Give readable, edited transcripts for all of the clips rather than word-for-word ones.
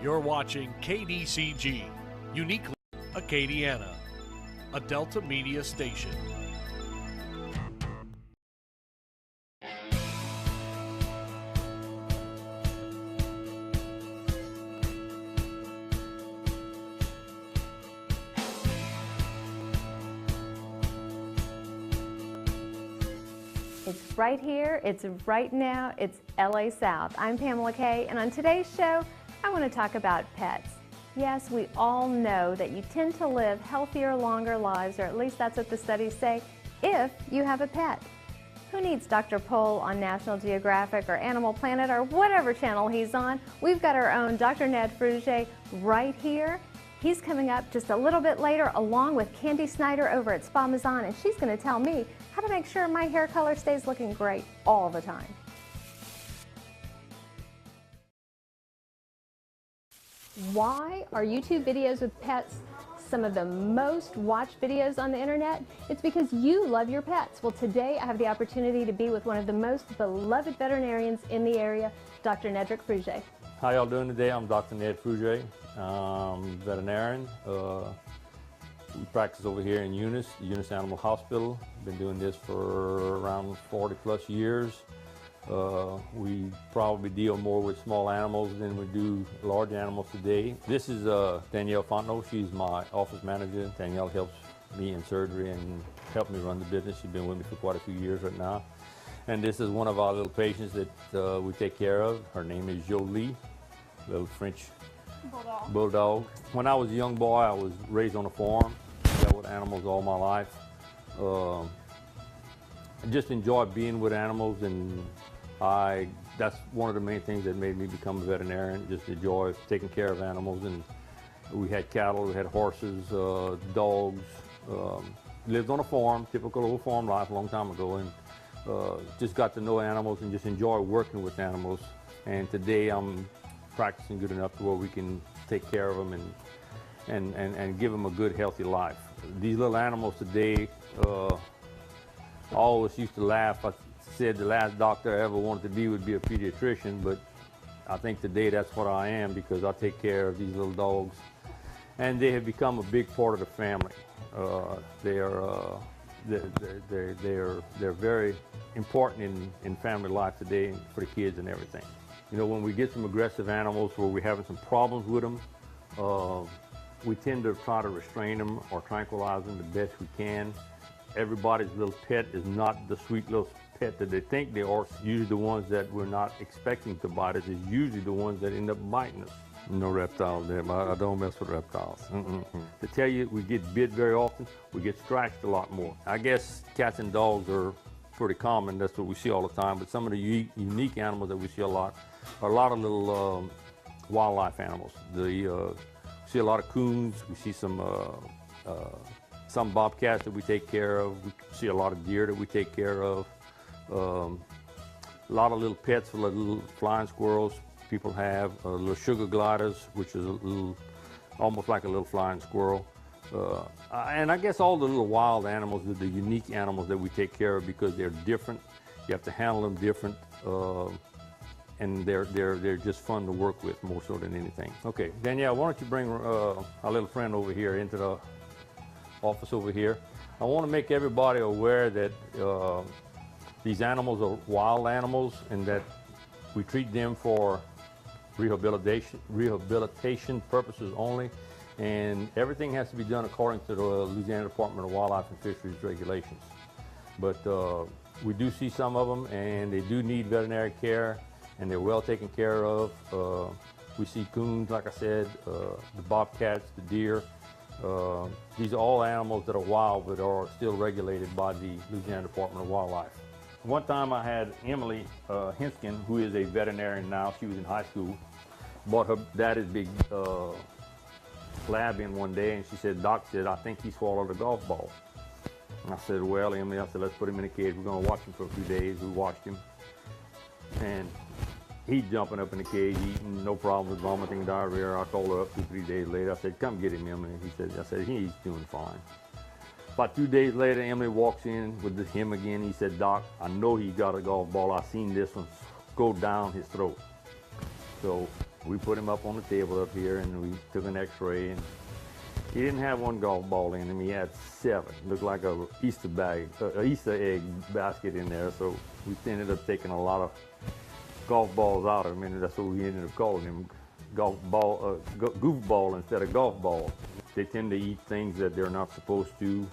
You're watching KDCG, uniquely Acadiana, a Delta Media station. It's right here, it's right now, it's LA South. I'm Pamela Kay, and on today's show, I want to talk about pets. Yes, we all know that you tend to live healthier, longer lives, or at least that's what the studies say, if you have a pet. Who needs Dr. Pol on National Geographic or Animal Planet or whatever channel he's on? We've got our own Dr. Ned Fruge right here. He's coming up just a little bit later along with Candy Snyder over at Spa Mazan, and she's going to tell me how to make sure my hair color stays looking great all the time. Why are YouTube videos with pets some of the most watched videos on the internet? It's because you love your pets. Well, today I have the opportunity to be with one of the most beloved veterinarians in the area, Dr. Ned Fruge. How y'all doing today? I'm Dr. Ned Fruge, veterinarian. We practice over here in Eunice, the Eunice Animal Hospital. Been doing this for around 40 plus years. We probably deal more with small animals than we do large animals today. This is Danielle Fontenot. She's my office manager. Danielle helps me in surgery and helped me run the business. She's been with me for quite a few years right now. And this is one of our little patients that we take care of. Her name is Jolie, little French bulldog. When I was a young boy, I was raised on a farm. Dealt with animals all my life. I just enjoy being with animals, and that's one of the main things that made me become a veterinarian. Just enjoy taking care of animals. And we had cattle, we had horses, dogs. Lived on a farm, typical old farm life a long time ago, and just got to know animals and just enjoy working with animals. And today I'm practicing good enough to where we can take care of them and give them a good, healthy life. These little animals today, I always used to laugh. I said the last doctor I ever wanted to be would be a pediatrician, but I think today that's what I am, because I take care of these little dogs, and they have become a big part of the family. They're very important in family life today for the kids and everything. You know, when we get some aggressive animals where we're having some problems with them, we tend to try to restrain them or tranquilize them the best we can. Everybody's little pet is not the sweet little pet that they think they are. Usually the ones that we're not expecting to bite us is usually the ones that end up biting us. No reptiles there, but I don't mess with reptiles. To tell you, we get bit very often. We get scratched a lot more. I guess cats and dogs are pretty common. That's what we see all the time. But some of the unique animals that we see a lot are a lot of little wildlife animals. We see a lot of coons. We see some bobcats that we take care of. We see a lot of deer that we take care of. A lot of little pets, little flying squirrels. People have little sugar gliders, which is almost like a little flying squirrel. And I guess all the little wild animals, the unique animals that we take care of, because they're different. You have to handle them different, and they're just fun to work with more so than anything. Okay, Danielle, why don't you bring our little friend over here into the office over here. I want to make everybody aware that these animals are wild animals, and that we treat them for rehabilitation purposes only, and everything has to be done according to the Louisiana Department of Wildlife and Fisheries regulations. But we do see some of them, and they do need veterinary care, and they're well taken care of. We see coons, like I said, the bobcats, the deer. These are all animals that are wild but are still regulated by the Louisiana Department of Wildlife. One time I had Emily Hinskin, who is a veterinarian now. She was in high school. Brought her daddy's big lab in one day, and she said, "Doc said, I think he swallowed a golf ball." And I said, "Well, Emily," I said, "let's put him in a cage. We're going to watch him for a few days." We watched him, and he's jumping up in the cage, eating, no problems, vomiting, diarrhea. I called her up 2-3 days later. I said, "Come get him, Emily." I said, "He's doing fine." About 2 days later, Emily walks in with him again. He said, "Doc, I know he got a golf ball. I seen this one go down his throat." So We put him up on the table up here, and we took an x-ray, and he didn't have one golf ball in him. He had 7. Looked like a Easter egg basket in there. So we ended up taking a lot of golf balls out of him, and that's what we ended up calling him, goofball instead of golf ball. They tend to eat things that they're not supposed to.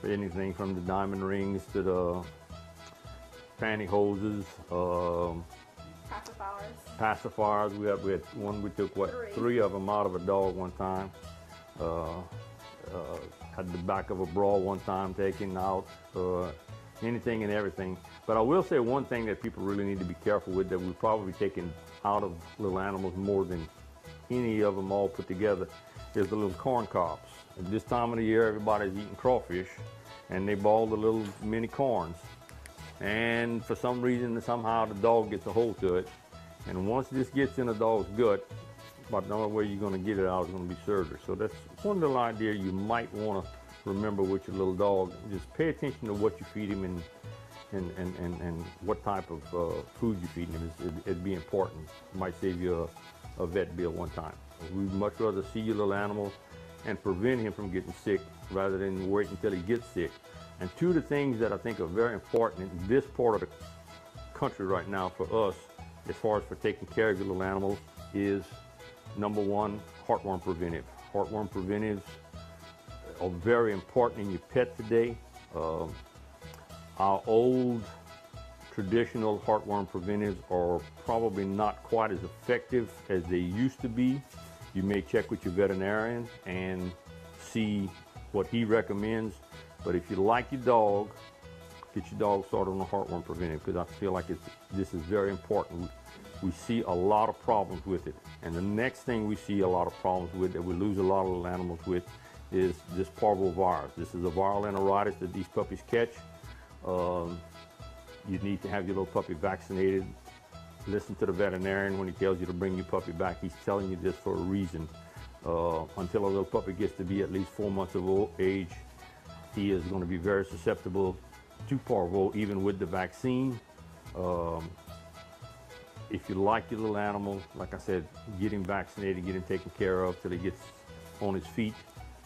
Anything from the diamond rings to the pantyhoses, pacifiers. We had one. We took three of them out of a dog one time. Had the back of a bra one time taken out. Anything and everything. But I will say one thing that people really need to be careful with, that we're probably taking out of little animals more than any of them all put together, is the little corn cobs. At this time of the year, everybody's eating crawfish, and they ball the little mini corns. And for some reason, somehow the dog gets a hold to it. And once this gets in a dog's gut, about the only way you're going to get it out is going to be surgery. So that's one little idea you might want to remember with your little dog. Just pay attention to what you feed him and what type of food you feed him. It'd be important. It might save you a vet bill one time. We'd much rather see your little animal and prevent him from getting sick rather than wait until he gets sick. And two of the things that I think are very important in this part of the country right now for us, as far as for taking care of your little animals, is number one, heartworm preventive. Heartworm preventives are very important in your pet today. Our old traditional heartworm preventives are probably not quite as effective as they used to be. You may check with your veterinarian and see what he recommends. But if you like your dog, get your dog started on a heartworm preventive, because I feel like this is very important. We see a lot of problems with it. And the next thing we see a lot of problems with, that we lose a lot of little animals with, is this parvovirus. This is a viral enteritis that these puppies catch. You need to have your little puppy vaccinated. Listen to the veterinarian when he tells you to bring your puppy back. He's telling you this for a reason. Until a little puppy gets to be at least 4 months of age, he is going to be very susceptible to parvo, even with the vaccine. If you like your little animal, like I said, get him vaccinated, get him taken care of till he gets on his feet.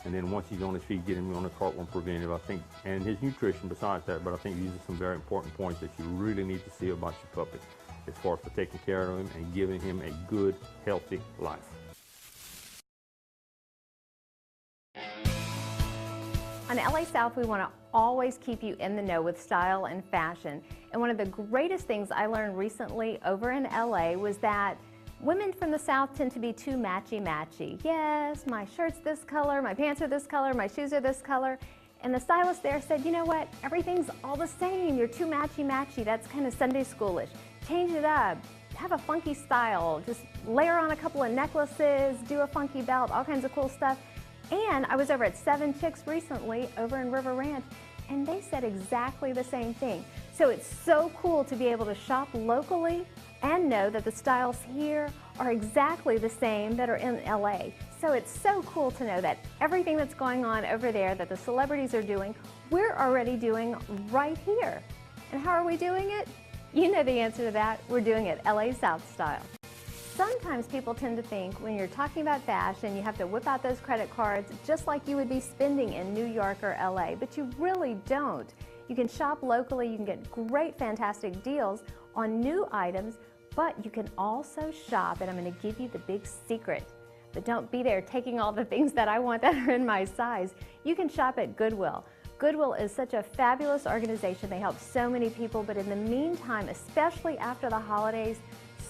And then once he's on his feet, get him on the heartworm preventive, I think, and his nutrition besides that. But I think these are some very important points that you really need to see about your puppy as far as for taking care of him and giving him a good, healthy life. On LA South, we want to always keep you in the know with style and fashion. And one of the greatest things I learned recently over in LA was that women from the South tend to be too matchy-matchy. Yes, my shirt's this color, my pants are this color, my shoes are this color. And the stylist there said, you know what, everything's all the same. You're too matchy-matchy. That's kind of Sunday schoolish. Change it up. Have a funky style. Just layer on a couple of necklaces, do a funky belt, all kinds of cool stuff. And I was over at 7 Chicks recently over in River Ranch, and they said exactly the same thing. So it's so cool to be able to shop locally and know that the styles here are exactly the same that are in LA. So it's so cool to know that everything that's going on over there that the celebrities are doing, we're already doing right here. And how are we doing it? You know the answer to that. We're doing it LA South style. Sometimes people tend to think when you're talking about fashion, you have to whip out those credit cards just like you would be spending in New York or LA, but you really don't. You can shop locally, you can get great, fantastic deals on new items, but you can also shop, and I'm going to give you the big secret, but don't be there taking all the things that I want that are in my size. You can shop at Goodwill. Goodwill is such a fabulous organization. They help so many people, but in the meantime, especially after the holidays,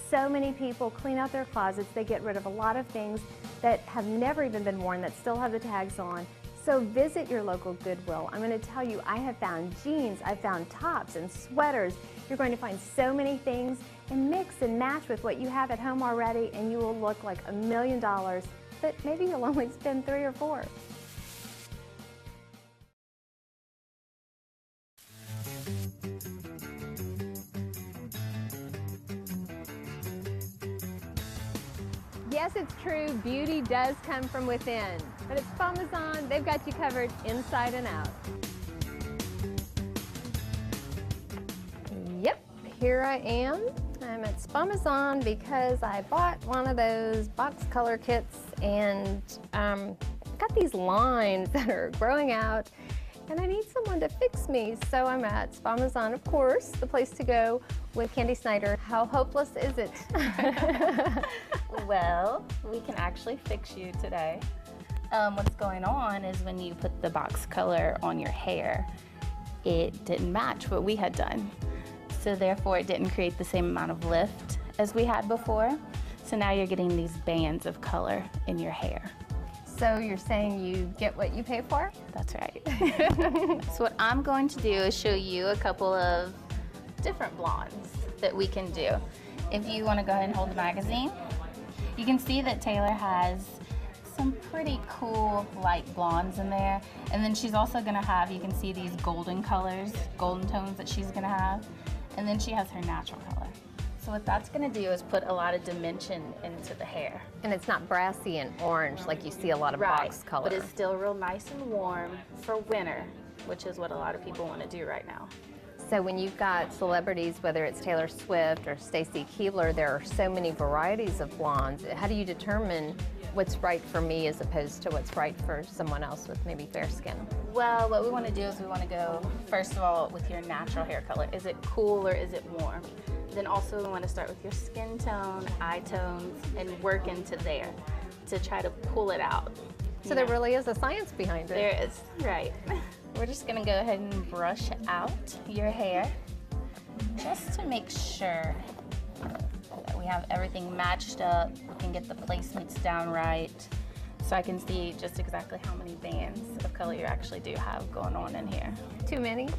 so many people clean out their closets. They get rid of a lot of things that have never even been worn that still have the tags on. So visit your local Goodwill. I'm going to tell you, I have found jeans, I've found tops and sweaters. You're going to find so many things and mix and match with what you have at home already, and you will look like $1 million, but maybe you'll only spend 3 or 4. Yes, it's true, beauty does come from within, but it's Parmesan. They've got you covered inside and out. Yep, here I am. I'm at Spamazon because I bought one of those box color kits and got these lines that are growing out and I need someone to fix me. So I'm at Spamazon, of course, the place to go with Candy Snyder. How hopeless is it? Well, we can actually fix you today. What's going on is when you put the box color on your hair, it didn't match what we had done. So therefore it didn't create the same amount of lift as we had before. So now you're getting these bands of color in your hair. So you're saying you get what you pay for? That's right. So what I'm going to do is show you a couple of different blondes that we can do. If you want to go ahead and hold the magazine, you can see that Taylor has some pretty cool light blondes in there. And then she's also going to have, you can see these golden colors, golden tones that she's going to have. And then she has her natural color. So what that's going to do is put a lot of dimension into the hair. And it's not brassy and orange like you see a lot of box color. But it's still real nice and warm for winter, which is what a lot of people want to do right now. So when you've got celebrities, whether it's Taylor Swift or Stacy Keibler, there are so many varieties of blondes. How do you determine what's right for me as opposed to what's right for someone else with maybe fair skin? Well, what we want to do is we want to go, first of all, with your natural hair color. Is it cool or is it warm? Then also we want to start with your skin tone, eye tones, and work into there to try to pull it out. So there really is a science behind it. There is, right. We're just going to go ahead and brush out your hair just to make sure that we have everything matched up. We can get the placements down right so I can see just exactly how many bands of color you actually do have going on in here. Too many?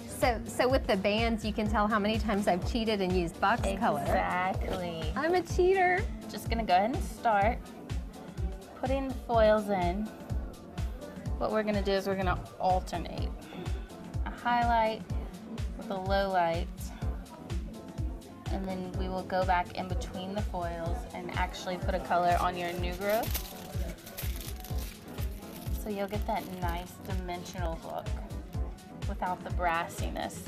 So with the bands, you can tell how many times I've cheated and used box color. Exactly. I'm a cheater. Just going to go ahead and start putting the foils in. What we're going to do is we're going to alternate a highlight with a low light, and then we will go back in between the foils and actually put a color on your new growth. So you'll get that nice dimensional look without the brassiness.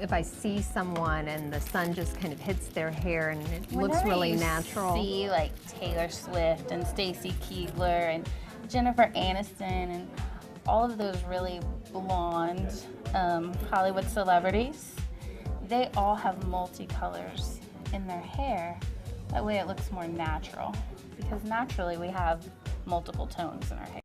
If I see someone and the sun just kind of hits their hair and it looks really natural. See like Taylor Swift and Stacy Keibler and Jennifer Aniston and all of those really blonde Hollywood celebrities, they all have multicolors in their hair. That way it looks more natural, because naturally we have multiple tones in our hair.